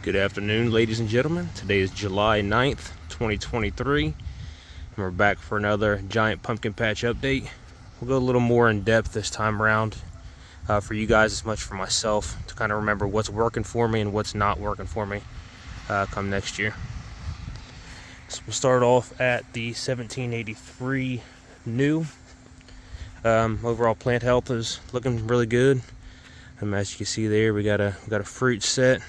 Good afternoon, ladies and gentlemen. Today is July 9th, 2023, and we're back for another giant pumpkin patch update. We'll go a little more in depth this time around for you guys as much for myself to kind of remember what's working for me and what's not working for me come next year. So we'll start off at the 1783 new. Overall plant health is looking really good. As you can see there, we got a fruit set.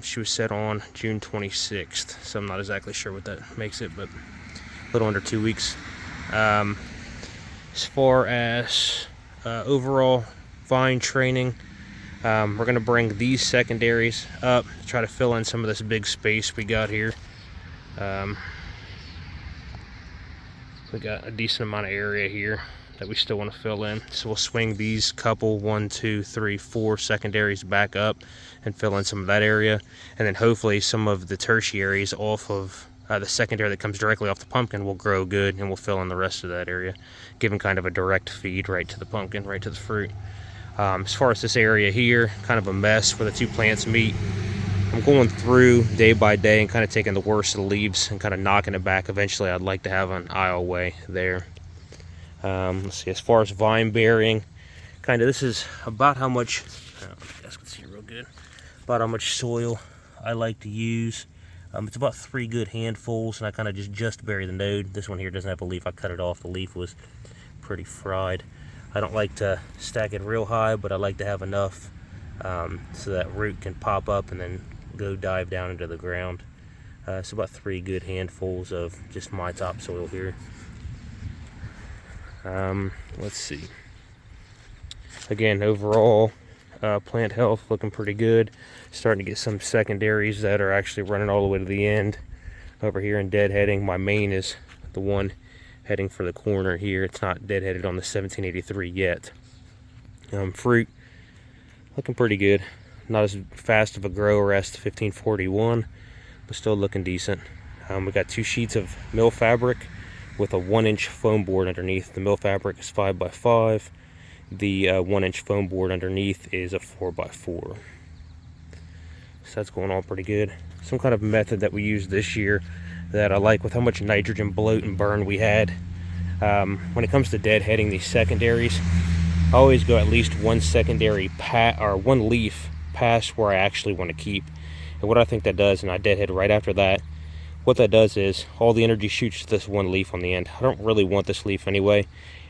She was set on June 26th, so I'm not exactly sure what that makes it, but a little under 2 weeks. As far as overall vine training, we're going to bring these secondaries up to try to fill in some of this big space we got here. We got a decent amount of area here that we still want to fill in, so we'll swing these couple 1, 2, 3, 4 secondaries back up and fill in some of that area, and then hopefully some of the tertiaries off of the secondary that comes directly off the pumpkin will grow good, and we'll fill in the rest of that area, giving kind of a direct feed right to the pumpkin, right to the fruit. As far as this area here, kind of a mess where the two plants meet. I'm going through day by day and kind of taking the worst of the leaves and kind of knocking it back. Eventually I'd like to have an aisleway there. Let's see, as far as vine bearing, kind of this is about how much, you guys can see real good, about how much soil I like to use. It's about 3 good handfuls, and I kind of just bury the node. This one here doesn't have a leaf. I cut it off. The leaf was pretty fried. I don't like to stack it real high, but I like to have enough so that root can pop up and then go dive down into the ground. So about 3 good handfuls of just my topsoil here. Let's see. Again, overall plant health looking pretty good. Starting to get some secondaries that are actually running all the way to the end over here and deadheading. My main is the one heading for the corner here. It's not deadheaded on the 1783 yet. Fruit looking pretty good. Not as fast of a grower as the 1541, but still looking decent. We got 2 sheets of mill fabric with a 1-inch foam board underneath. The mill fabric is 5x5. The 1-inch foam board underneath is a 4x4. So that's going on pretty good. Some kind of method that we used this year that I like with how much nitrogen bloat and burn we had. When it comes to deadheading these secondaries, I always go at least 1 secondary or 1 leaf past where I actually want to keep. And what I think that does, and I deadhead right after that, what that does is all the energy shoots to this 1 leaf on the end. I don't really want this leaf anyway,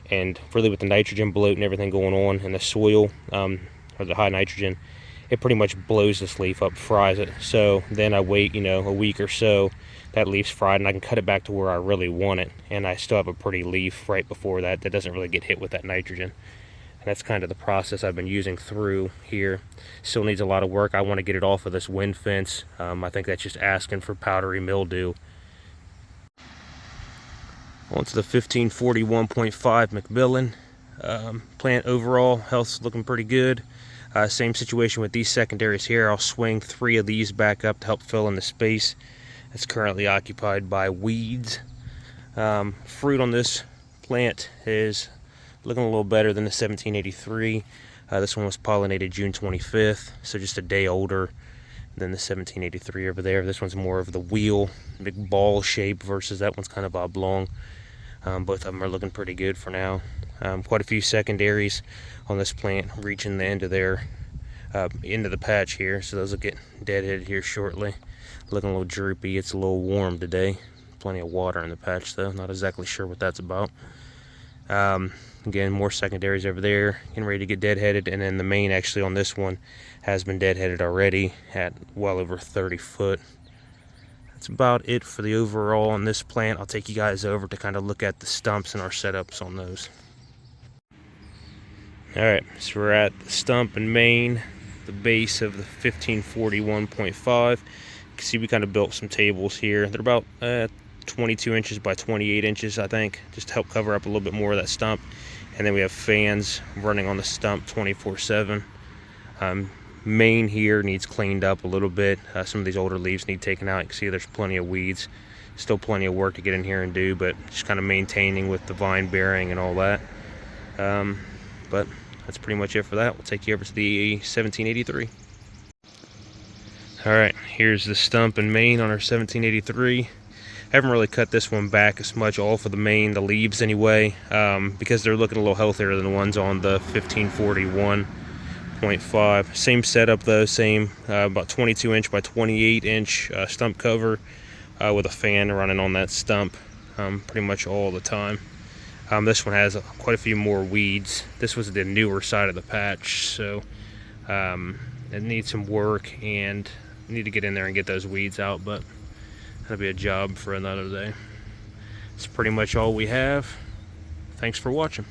and really with the nitrogen bloat and everything going on in the soil, or the high nitrogen, it pretty much blows this leaf up, fries it. So then I wait, a week or so, that leaf's fried, and I can cut it back to where I really want it, and I still have a pretty leaf right before that doesn't really get hit with that nitrogen. And that's kind of the process I've been using through here. Still needs a lot of work. I want to get it off of this wind fence. I think that's just asking for powdery mildew. On to the 1541.5 McMillan. Plant overall health's looking pretty good. Same situation with these secondaries here. I'll swing 3 of these back up to help fill in the space that's currently occupied by weeds. Fruit on this plant is looking a little better than the 1783. This one was pollinated June 25th, so just a day older than the 1783 over there. This one's more of the wheel, big ball shape, versus that one's kind of oblong. Both of them are looking pretty good for now. Quite a few secondaries on this plant reaching the end of their into the patch here, so those will get deadheaded here shortly. Looking a little droopy. It's a little warm today. Plenty of water in the patch though. Not exactly sure what that's about. Again, more secondaries over there, getting ready to get deadheaded, and then the main actually on this one has been deadheaded already at well over 30 foot. That's about it for the overall on this plant. I'll take you guys over to kind of look at the stumps and our setups on those. Alright, so we're at the stump and main, the base of the 1541.5. You can see we kind of built some tables here. They're about 22 inches by 28 inches, I think, just to help cover up a little bit more of that stump. And then we have fans running on the stump 24/7. Main here needs cleaned up a little bit. Some of these older leaves need taken out. You can see there's plenty of weeds. Still plenty of work to get in here and do, but just kind of maintaining with the vine bearing and all that. But that's pretty much it for that. We'll take you over to the 1783. Alright, here's the stump and main on our 1783. Haven't really cut this one back as much off of the main, the leaves anyway, because they're looking a little healthier than the ones on the 1541.5. Same setup though, same about 22 inch by 28 inch stump cover with a fan running on that stump pretty much all the time. This one has quite a few more weeds. This was the newer side of the patch, so it needs some work and need to get in there and get those weeds out, but that'll be a job for another day. It's pretty much all we have. Thanks for watching.